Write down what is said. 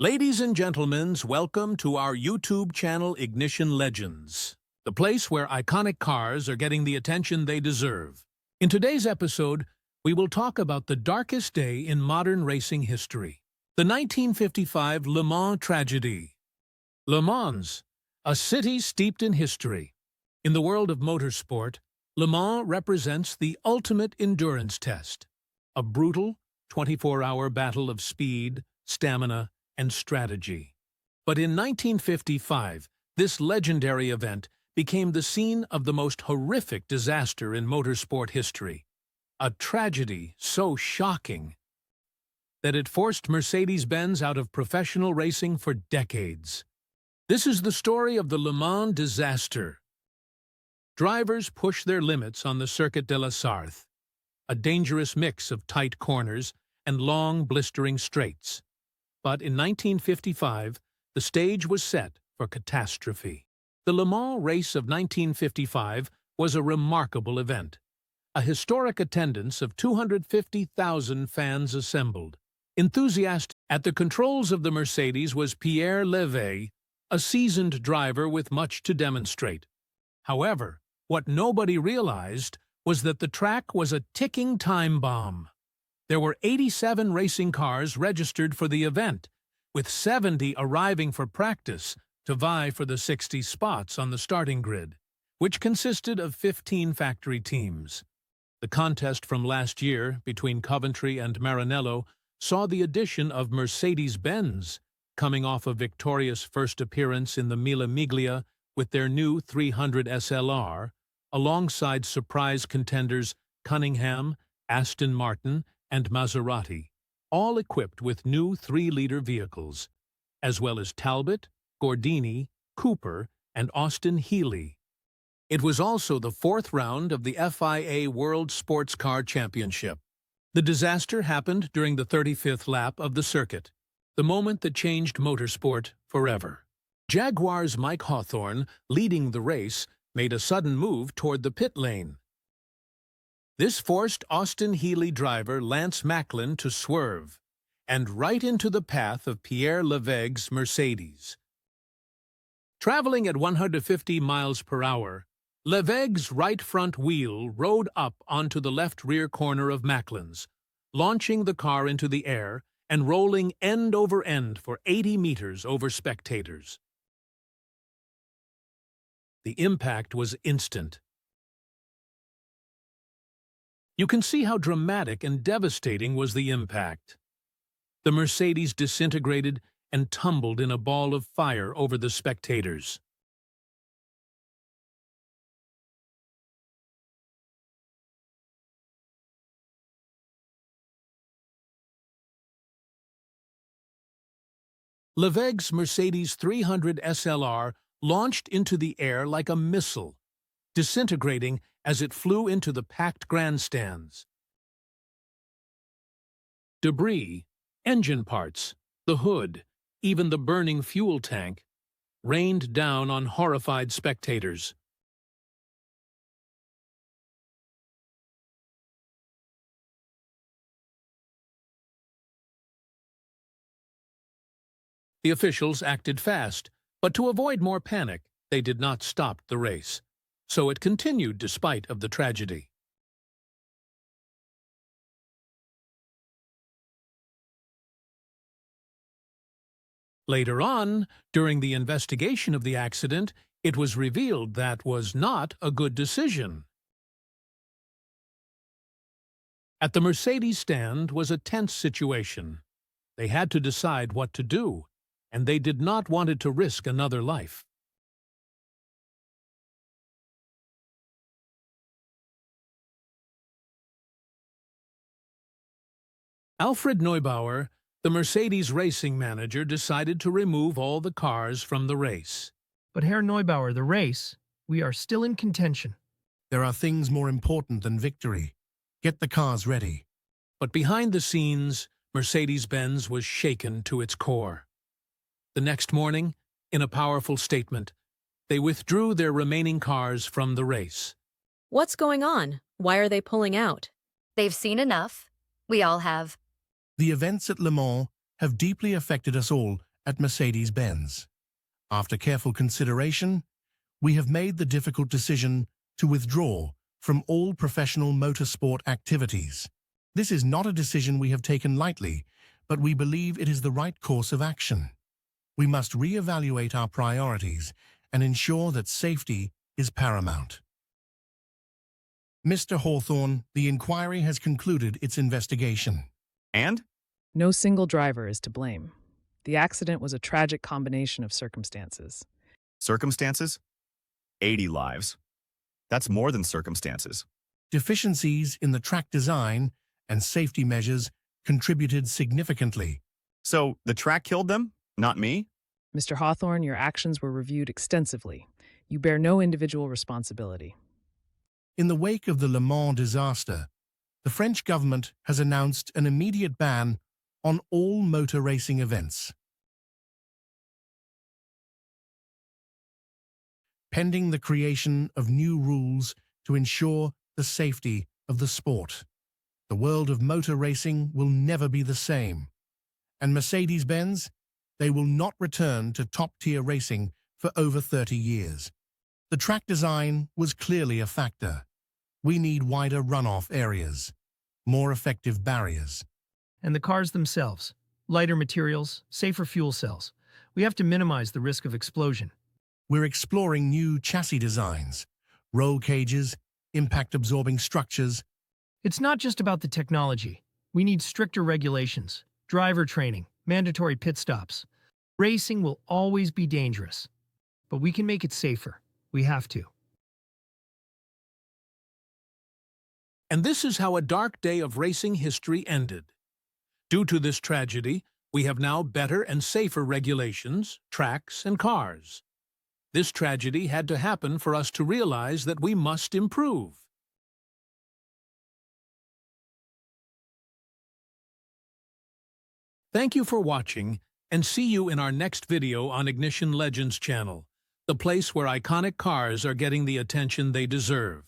Ladies and gentlemen, welcome to our YouTube channel Ignition Legends, the place where iconic cars are getting the attention they deserve. In today's episode, we will talk about the darkest day in modern racing history, the 1955 Le Mans tragedy. Le Mans, a city steeped in history. In the world of motorsport, Le Mans represents the ultimate endurance test, a brutal, 24-hour battle of speed, stamina, and strategy. But in 1955, this legendary event became the scene of the most horrific disaster in motorsport history, a tragedy so shocking that it forced Mercedes-Benz out of professional racing for decades. This is the story of the Le Mans disaster. Drivers pushed their limits on the Circuit de la Sarthe, a dangerous mix of tight corners and long, blistering straights. But in 1955, the stage was set for catastrophe. The Le Mans race of 1955 was a remarkable event. A historic attendance of 250,000 fans assembled. Enthusiastic at the controls of the Mercedes was Pierre Levegh, a seasoned driver with much to demonstrate. However, what nobody realized was that the track was a ticking time bomb. There were 87 racing cars registered for the event, with 70 arriving for practice to vie for the 60 spots on the starting grid, which consisted of 15 factory teams. The contest from last year between Coventry and Maranello saw the addition of Mercedes-Benz, coming off a victorious first appearance in the Mille Miglia with their new 300 SLR, alongside surprise contenders Cunningham, Aston Martin, and Maserati, all equipped with new 3-liter vehicles, as well as Talbot, Gordini, Cooper, and Austin Healey. It was also the fourth round of the FIA World Sports Car Championship. The disaster happened during the 35th lap of the circuit, the moment that changed motorsport forever. Jaguar's Mike Hawthorne, leading the race, made a sudden move toward the pit lane. This forced Austin Healey driver Lance Macklin to swerve, and right into the path of Pierre Levegh's Mercedes. Traveling at 150 miles per hour, Levegh's right front wheel rode up onto the left rear corner of Macklin's, launching the car into the air and rolling end over end for 80 meters over spectators. The impact was instant. You can see how dramatic and devastating was the impact. The Mercedes disintegrated and tumbled in a ball of fire over the spectators. Levegh's Mercedes 300 SLR launched into the air like a missile, disintegrating as it flew into the packed grandstands. Debris, engine parts, the hood, even the burning fuel tank, rained down on horrified spectators. The officials acted fast, but to avoid more panic, they did not stop the race. So it continued despite of the tragedy. Later on, during the investigation of the accident, it was revealed that was not a good decision. At the Mercedes stand was a tense situation. They had to decide what to do, and they did not want to risk another life. Alfred Neubauer, the Mercedes racing manager, decided to remove all the cars from the race. But Herr Neubauer, the race, we are still in contention. There are things more important than victory. Get the cars ready. But behind the scenes, Mercedes-Benz was shaken to its core. The next morning, in a powerful statement, they withdrew their remaining cars from the race. What's going on? Why are they pulling out? They've seen enough. We all have. The events at Le Mans have deeply affected us all at Mercedes-Benz. After careful consideration, we have made the difficult decision to withdraw from all professional motorsport activities. This is not a decision we have taken lightly, but we believe it is the right course of action. We must re-evaluate our priorities and ensure that safety is paramount. Mr. Hawthorne, the inquiry has concluded its investigation. And? No single driver is to blame. The accident was a tragic combination of circumstances. Circumstances? 80 lives. That's more than circumstances. Deficiencies in the track design and safety measures contributed significantly. So, the track killed them? Not me? Mr. Hawthorne, your actions were reviewed extensively. You bear no individual responsibility. In the wake of the Le Mans disaster, the French government has announced an immediate ban on all motor racing events. Pending the creation of new rules to ensure the safety of the sport, the world of motor racing will never be the same. And Mercedes-Benz, they will not return to top-tier racing for over 30 years. The track design was clearly a factor. We need wider runoff areas, more effective barriers. And the cars themselves. Lighter materials, safer fuel cells. We have to minimize the risk of explosion. We're exploring new chassis designs, roll cages, impact-absorbing structures. It's not just about the technology. We need stricter regulations, driver training, mandatory pit stops. Racing will always be dangerous, but we can make it safer. We have to. And this is how a dark day of racing history ended. Due to this tragedy, we have now better and safer regulations, tracks, and cars. This tragedy had to happen for us to realize that we must improve. Thank you for watching, and see you in our next video on Ignition Legends channel, the place where iconic cars are getting the attention they deserve.